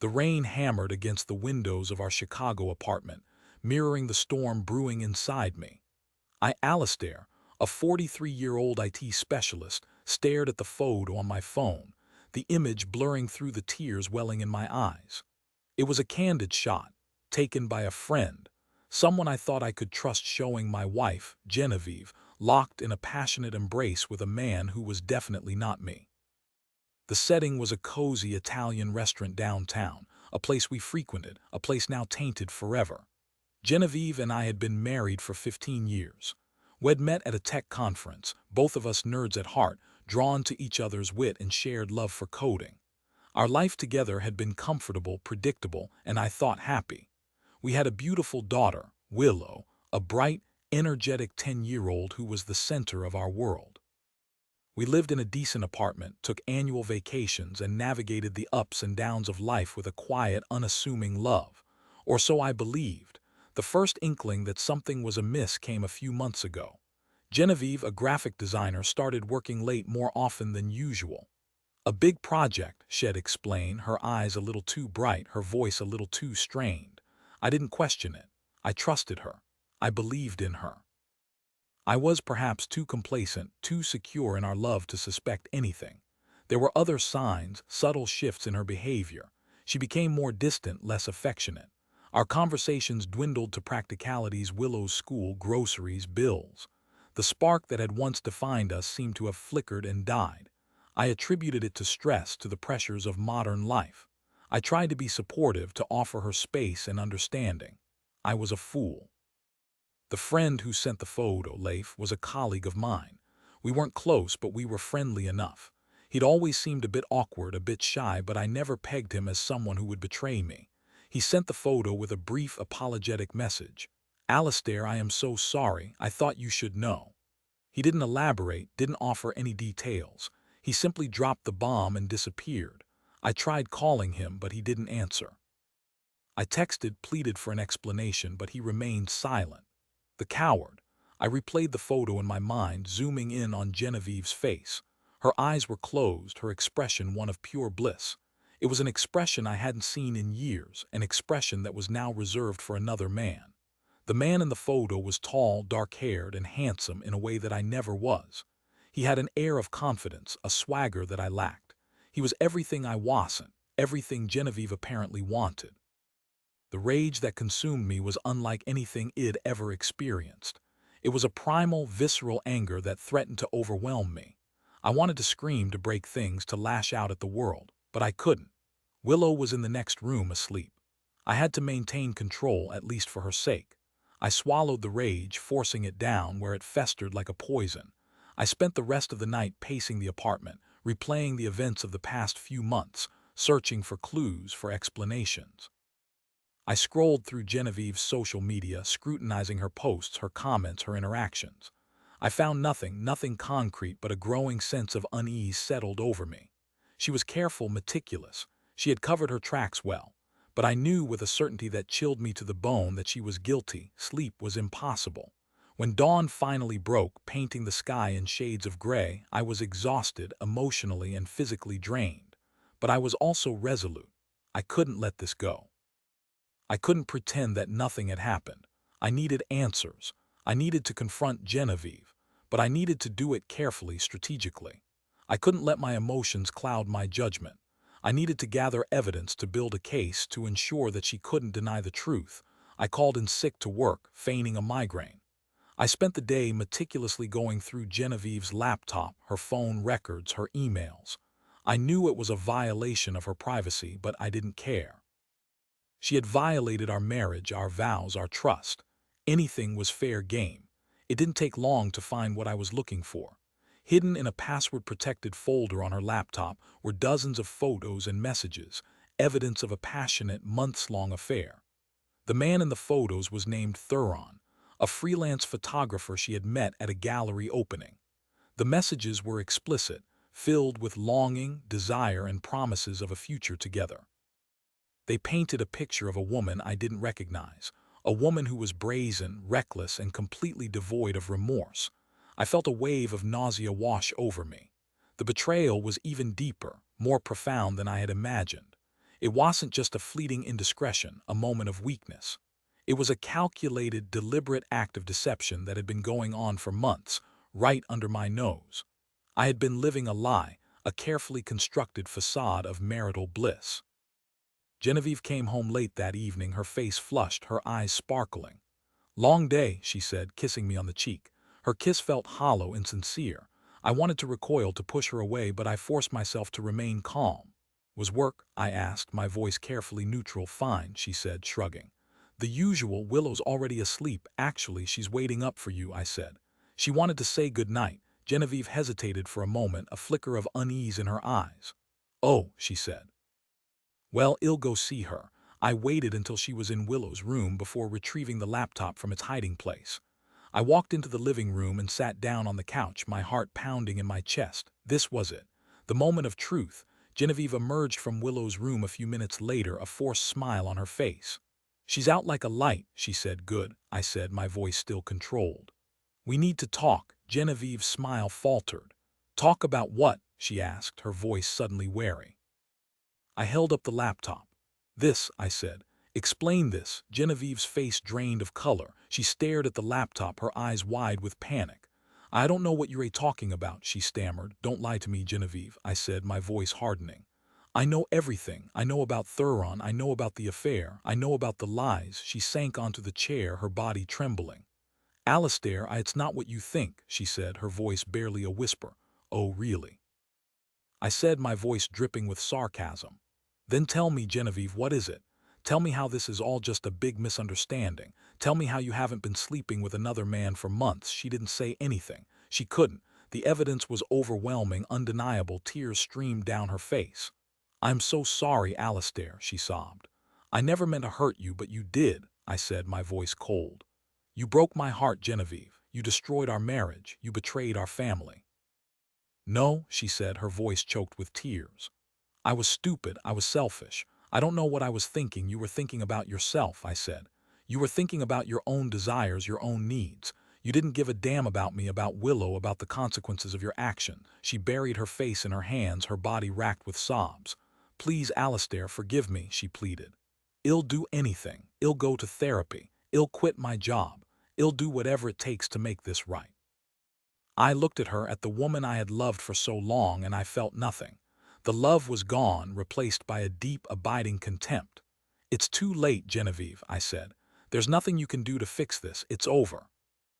The rain hammered against the windows of our Chicago apartment, mirroring the storm brewing inside me. Alistair, a 43-year-old IT specialist, stared at the photo on my phone, the image blurring through the tears welling in my eyes. It was a candid shot, taken by a friend, someone I thought I could trust, showing my wife, Genevieve, locked in a passionate embrace with a man who was definitely not me. The setting was a cozy Italian restaurant downtown, a place we frequented, a place now tainted forever. Genevieve and I had been married for 15 years. We'd met at a tech conference, both of us nerds at heart, drawn to each other's wit and shared love for coding. Our life together had been comfortable, predictable, and I thought happy. We had a beautiful daughter, Willow, a bright, energetic 10-year-old who was the center of our world. We lived in a decent apartment, took annual vacations, and navigated the ups and downs of life with a quiet, unassuming love. Or so I believed. The first inkling that something was amiss came a few months ago. Genevieve, a graphic designer, started working late more often than usual. A big project, she'd explain, her eyes a little too bright, her voice a little too strained. I didn't question it. I trusted her. I believed in her. I was perhaps too complacent, too secure in our love to suspect anything. There were other signs, subtle shifts in her behavior. She became more distant, less affectionate. Our conversations dwindled to practicalities: Willow's school, groceries, bills. The spark that had once defined us seemed to have flickered and died. I attributed it to stress, to the pressures of modern life. I tried to be supportive, to offer her space and understanding. I was a fool. The friend who sent the photo, Leif, was a colleague of mine. We weren't close, but we were friendly enough. He'd always seemed a bit awkward, a bit shy, but I never pegged him as someone who would betray me. He sent the photo with a brief, apologetic message. "Alistair, I am so sorry. I thought you should know." He didn't elaborate, didn't offer any details. He simply dropped the bomb and disappeared. I tried calling him, but he didn't answer. I texted, pleaded for an explanation, but he remained silent. The coward. I replayed the photo in my mind, zooming in on Genevieve's face. Her eyes were closed, her expression one of pure bliss. It was an expression I hadn't seen in years, an expression that was now reserved for another man. The man in the photo was tall, dark-haired, and handsome in a way that I never was. He had an air of confidence, a swagger that I lacked. He was everything I wasn't, everything Genevieve apparently wanted. The rage that consumed me was unlike anything I'd ever experienced. It was a primal, visceral anger that threatened to overwhelm me. I wanted to scream, to break things, to lash out at the world, but I couldn't. Willow was in the next room, asleep. I had to maintain control, at least for her sake. I swallowed the rage, forcing it down where it festered like a poison. I spent the rest of the night pacing the apartment, replaying the events of the past few months, searching for clues, for explanations. I scrolled through Genevieve's social media, scrutinizing her posts, her comments, her interactions. I found nothing concrete, but a growing sense of unease settled over me. She was careful, meticulous. She had covered her tracks well. But I knew with a certainty that chilled me to the bone that she was guilty. Sleep was impossible. When dawn finally broke, painting the sky in shades of gray, I was exhausted, emotionally and physically drained. But I was also resolute. I couldn't let this go. I couldn't pretend that nothing had happened. I needed answers. I needed to confront Genevieve, but I needed to do it carefully, strategically. I couldn't let my emotions cloud my judgment. I needed to gather evidence, to build a case, to ensure that she couldn't deny the truth. I called in sick to work, feigning a migraine. I spent the day meticulously going through Genevieve's laptop, her phone records, her emails. I knew it was a violation of her privacy, but I didn't care. She had violated our marriage, our vows, our trust. Anything was fair game. It didn't take long to find what I was looking for. Hidden in a password-protected folder on her laptop were dozens of photos and messages, evidence of a passionate, months-long affair. The man in the photos was named Theron, a freelance photographer she had met at a gallery opening. The messages were explicit, filled with longing, desire, and promises of a future together. They painted a picture of a woman I didn't recognize, a woman who was brazen, reckless, and completely devoid of remorse. I felt a wave of nausea wash over me. The betrayal was even deeper, more profound than I had imagined. It wasn't just a fleeting indiscretion, a moment of weakness. It was a calculated, deliberate act of deception that had been going on for months, right under my nose. I had been living a lie, a carefully constructed facade of marital bliss. Genevieve came home late that evening, her face flushed, her eyes sparkling. "Long day," she said, kissing me on the cheek. Her kiss felt hollow and sincere. I wanted to recoil, to push her away, but I forced myself to remain calm. "Was work?" I asked, my voice carefully neutral. "Fine," she said, shrugging. "The usual. Willow's already asleep. Actually, she's waiting up for you," I said. She wanted to say good night. Genevieve hesitated for a moment, a flicker of unease in her eyes. "Oh," she said. "Well, I'll go see her." I waited until she was in Willow's room before retrieving the laptop from its hiding place. I walked into the living room and sat down on the couch, my heart pounding in my chest. This was it. The moment of truth. Genevieve emerged from Willow's room a few minutes later, a forced smile on her face. "She's out like a light," she said. "Good," I said, my voice still controlled. "We need to talk." Genevieve's smile faltered. "Talk about what?" she asked, her voice suddenly wary. I held up the laptop. "This," I said. "Explain this." Genevieve's face drained of color. She stared at the laptop, her eyes wide with panic. "I don't know what you're talking about," she stammered. "Don't lie to me, Genevieve," I said, my voice hardening. "I know everything. I know about Theron. I know about the affair. I know about the lies." She sank onto the chair, her body trembling. "Alistair, it's not what you think," she said, her voice barely a whisper. "Oh, really?" I said, my voice dripping with sarcasm. "Then tell me, Genevieve, what is it? Tell me how this is all just a big misunderstanding. Tell me how you haven't been sleeping with another man for months." She didn't say anything. She couldn't. The evidence was overwhelming, undeniable. Tears streamed down her face. "I'm so sorry, Alistair," she sobbed. "I never meant to hurt you, but you did," I said, my voice cold. "You broke my heart, Genevieve. You destroyed our marriage. You betrayed our family." "No," she said, her voice choked with tears. "I was stupid. I was selfish. I don't know what I was thinking." "You were thinking about yourself," I said. "You were thinking about your own desires, your own needs. You didn't give a damn about me, about Willow, about the consequences of your action." She buried her face in her hands, her body racked with sobs. "Please, Alistair, forgive me," she pleaded. "I'll do anything. I'll go to therapy. I'll quit my job. I'll do whatever it takes to make this right." I looked at her, at the woman I had loved for so long, and I felt nothing. The love was gone, replaced by a deep, abiding contempt. "It's too late, Genevieve," I said. "There's nothing you can do to fix this. It's over."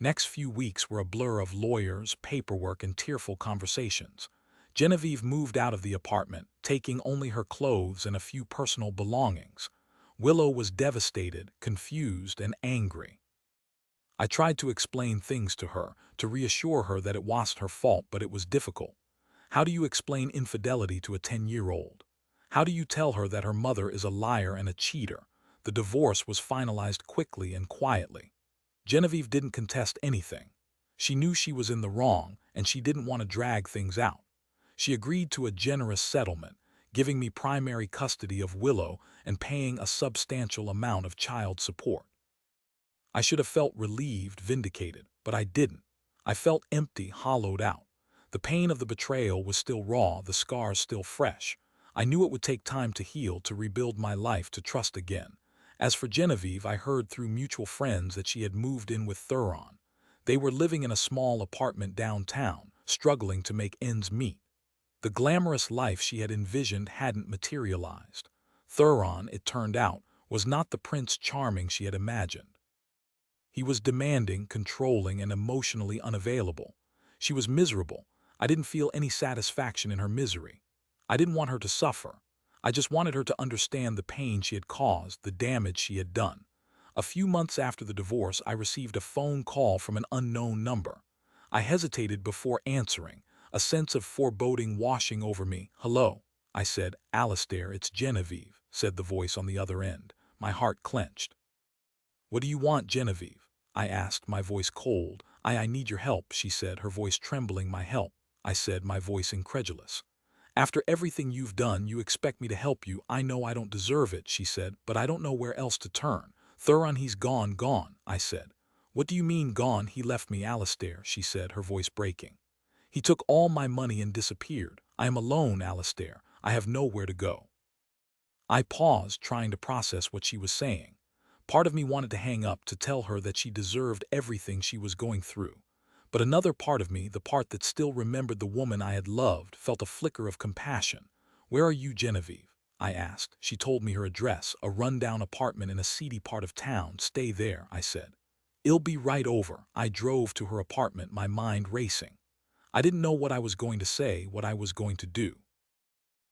Next few weeks were a blur of lawyers, paperwork, and tearful conversations. Genevieve moved out of the apartment, taking only her clothes and a few personal belongings. Willow was devastated, confused, and angry. I tried to explain things to her, to reassure her that it wasn't her fault, but it was difficult. How do you explain infidelity to a 10-year-old? How do you tell her that her mother is a liar and a cheater? The divorce was finalized quickly and quietly. Genevieve didn't contest anything. She knew she was in the wrong, and she didn't want to drag things out. She agreed to a generous settlement, giving me primary custody of Willow and paying a substantial amount of child support. I should have felt relieved, vindicated, but I didn't. I felt empty, hollowed out. The pain of the betrayal was still raw, the scars still fresh. I knew it would take time to heal, to rebuild my life, to trust again. As for Genevieve, I heard through mutual friends that she had moved in with Theron. They were living in a small apartment downtown, struggling to make ends meet. The glamorous life she had envisioned hadn't materialized. Theron, it turned out, was not the Prince Charming she had imagined. He was demanding, controlling, and emotionally unavailable. She was miserable. I didn't feel any satisfaction in her misery. I didn't want her to suffer. I just wanted her to understand the pain she had caused, the damage she had done. A few months after the divorce, I received a phone call from an unknown number. I hesitated before answering, a sense of foreboding washing over me. "Hello," I said. "Alistair, it's Genevieve," said the voice on the other end. My heart clenched. "What do you want, Genevieve?" I asked, my voice cold. I need your help," she said, her voice trembling. "My help?" I said, my voice incredulous. "After everything you've done, you expect me to help you. I know I don't deserve it," she said, "but I don't know where else to turn." "Theron, he's gone, gone," I said. "What do you mean gone?" "He left me, Alistair," she said, her voice breaking. "He took all my money and disappeared. I am alone, Alistair. I have nowhere to go." I paused, trying to process what she was saying. Part of me wanted to hang up, to tell her that she deserved everything she was going through. But another part of me, the part that still remembered the woman I had loved, felt a flicker of compassion. "Where are you, Genevieve?" I asked. She told me her address, a rundown apartment in a seedy part of town. "Stay there," I said. "I'll be right over." I drove to her apartment, my mind racing. I didn't know what I was going to say, what I was going to do.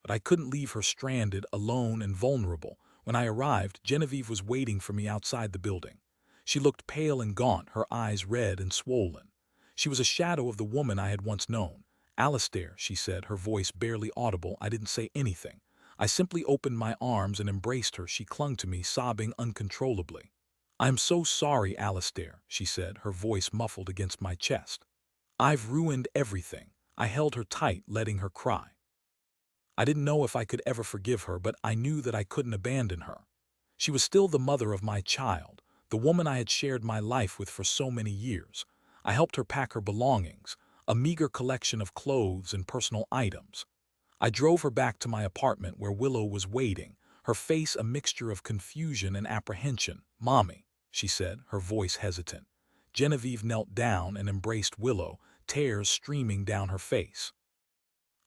But I couldn't leave her stranded, alone and vulnerable. When I arrived, Genevieve was waiting for me outside the building. She looked pale and gaunt, her eyes red and swollen. She was a shadow of the woman I had once known. "Alistair," she said, her voice barely audible. I didn't say anything. I simply opened my arms and embraced her. She clung to me, sobbing uncontrollably. "I'm so sorry, Alistair," she said, her voice muffled against my chest. "I've ruined everything." I held her tight, letting her cry. I didn't know if I could ever forgive her, but I knew that I couldn't abandon her. She was still the mother of my child, the woman I had shared my life with for so many years. I helped her pack her belongings, a meager collection of clothes and personal items. I drove her back to my apartment where Willow was waiting, her face a mixture of confusion and apprehension. "Mommy," she said, her voice hesitant. Genevieve knelt down and embraced Willow, tears streaming down her face.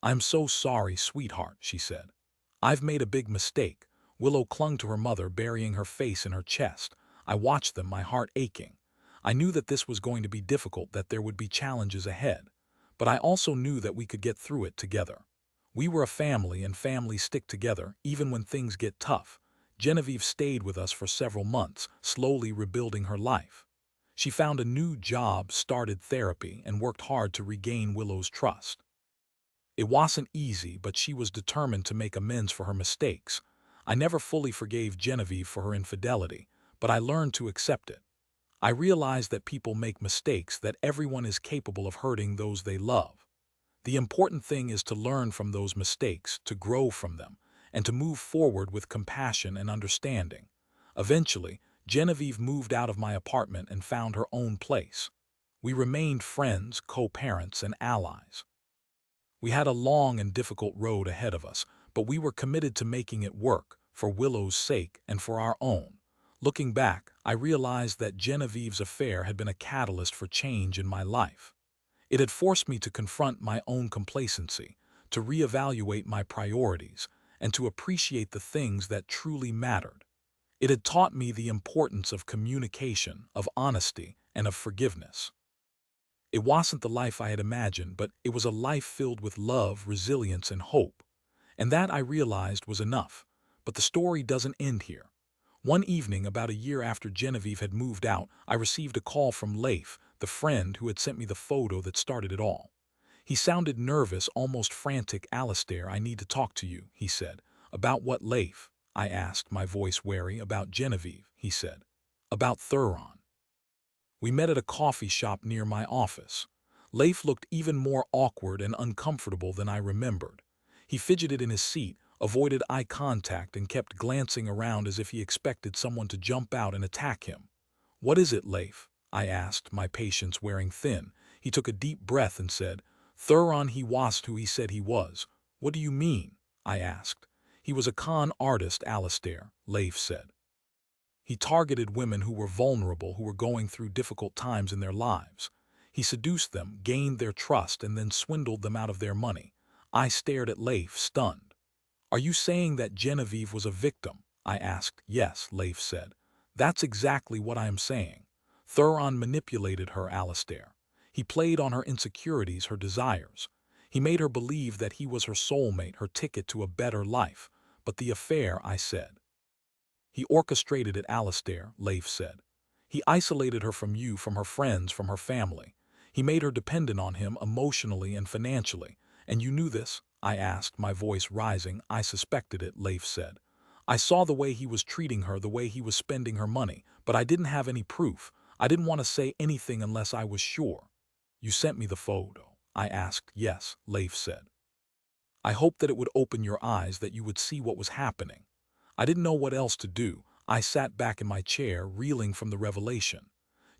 "I'm so sorry, sweetheart," she said. "I've made a big mistake." Willow clung to her mother, burying her face in her chest. I watched them, my heart aching. I knew that this was going to be difficult, that there would be challenges ahead. But I also knew that we could get through it together. We were a family, and families stick together, even when things get tough. Genevieve stayed with us for several months, slowly rebuilding her life. She found a new job, started therapy, and worked hard to regain Willow's trust. It wasn't easy, but she was determined to make amends for her mistakes. I never fully forgave Genevieve for her infidelity, but I learned to accept it. I realized that people make mistakes, that everyone is capable of hurting those they love. The important thing is to learn from those mistakes, to grow from them, and to move forward with compassion and understanding. Eventually, Genevieve moved out of my apartment and found her own place. We remained friends, co-parents, and allies. We had a long and difficult road ahead of us, but we were committed to making it work, for Willow's sake and for our own. Looking back, I realized that Genevieve's affair had been a catalyst for change in my life. It had forced me to confront my own complacency, to reevaluate my priorities, and to appreciate the things that truly mattered. It had taught me the importance of communication, of honesty, and of forgiveness. It wasn't the life I had imagined, but it was a life filled with love, resilience, and hope. And that, I realized, was enough. But the story doesn't end here. One evening, about a year after Genevieve had moved out, I received a call from Leif, the friend who had sent me the photo that started it all. He sounded nervous, almost frantic. "Alistair, I need to talk to you," he said. "About what, Leif?" I asked, my voice wary. "About Genevieve," he said. "About Theron." We met at a coffee shop near my office. Leif looked even more awkward and uncomfortable than I remembered. He fidgeted in his seat, avoided eye contact, and kept glancing around as if he expected someone to jump out and attack him. "What is it, Leif?" I asked, my patience wearing thin. He took a deep breath and said, "Theron, he wasn't who he said he was." "What do you mean?" I asked. "He was a con artist, Alistair," Leif said. He targeted women who were vulnerable, who were going through difficult times in their lives. He seduced them, gained their trust, and then swindled them out of their money. I stared at Leif, stunned. "Are you saying that Genevieve was a victim?" I asked. "Yes," Leif said. "That's exactly what I am saying. Theron manipulated her, Alistair. He played on her insecurities, her desires. He made her believe that he was her soulmate, her ticket to a better life. But the affair," I said. "He orchestrated it, Alistair," Leif said. "He isolated her from you, from her friends, from her family. He made her dependent on him emotionally and financially. And you knew this?" I asked, my voice rising. "I suspected it," Leif said. "I saw the way he was treating her, the way he was spending her money, but I didn't have any proof. I didn't want to say anything unless I was sure." "You sent me the photo?" I asked. "Yes," Leif said. "I hoped that it would open your eyes, that you would see what was happening." I didn't know what else to do. I sat back in my chair, reeling from the revelation.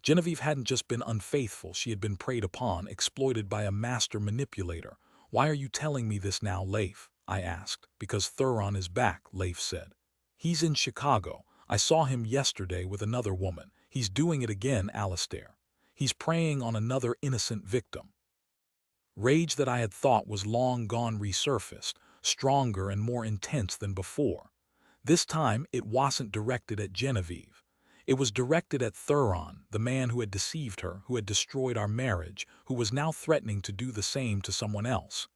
Genevieve hadn't just been unfaithful, she had been preyed upon, exploited by a master manipulator. "Why are you telling me this now, Leif?" I asked. "Because Theron is back," Leif said. He's in Chicago. I saw him yesterday with another woman. He's doing it again, Alistair. He's preying on another innocent victim. Rage that I had thought was long gone resurfaced, stronger and more intense than before. This time it wasn't directed at Genevieve. It was directed at Theron, the man who had deceived her, who had destroyed our marriage, who was now threatening to do the same to someone else.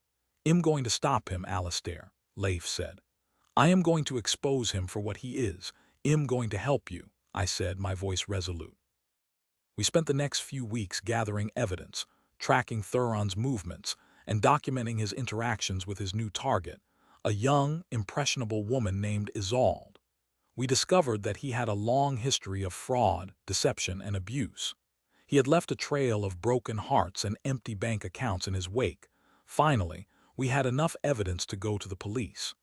"I'm going to stop him, Alistair," Leif said. "I am going to expose him for what he is. I'm going to help you," I said, my voice resolute. We spent the next few weeks gathering evidence, tracking Theron's movements, and documenting his interactions with his new target, a young, impressionable woman named Isolde. We discovered that he had a long history of fraud, deception, and abuse. He had left a trail of broken hearts and empty bank accounts in his wake. Finally, we had enough evidence to go to the police.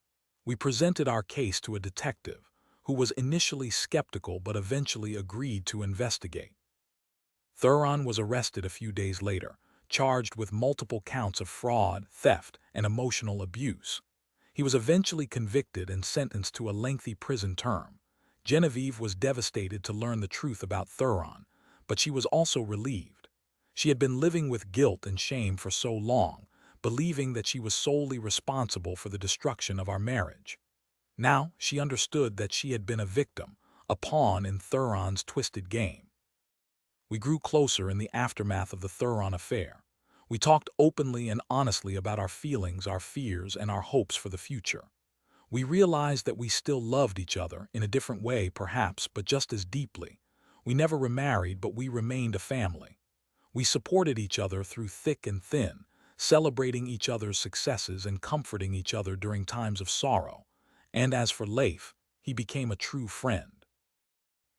We presented our case to a detective, who was initially skeptical but eventually agreed to investigate. Theron was arrested a few days later, charged with multiple counts of fraud, theft, and emotional abuse. He was eventually convicted and sentenced to a lengthy prison term. Genevieve was devastated to learn the truth about Theron, but she was also relieved. She had been living with guilt and shame for so long, believing that she was solely responsible for the destruction of our marriage. Now she understood that she had been a victim, a pawn in Theron's twisted game. We grew closer in the aftermath of the Theron affair. We talked openly and honestly about our feelings, our fears, and our hopes for the future. We realized that we still loved each other, in a different way perhaps, but just as deeply. We never remarried, but we remained a family. We supported each other through thick and thin, celebrating each other's successes and comforting each other during times of sorrow. And as for Leif, he became a true friend.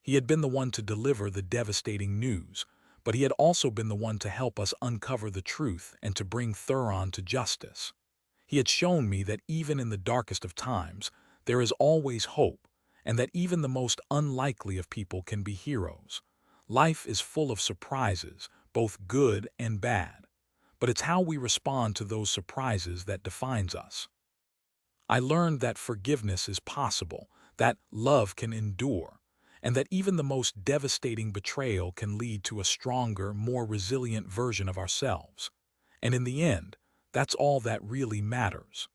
He had been the one to deliver the devastating news, but he had also been the one to help us uncover the truth and to bring Theron to justice. He had shown me that even in the darkest of times, there is always hope, and that even the most unlikely of people can be heroes. Life is full of surprises, both good and bad, but it's how we respond to those surprises that defines us. I learned that forgiveness is possible, that love can endure, and that even the most devastating betrayal can lead to a stronger, more resilient version of ourselves. And in the end, that's all that really matters.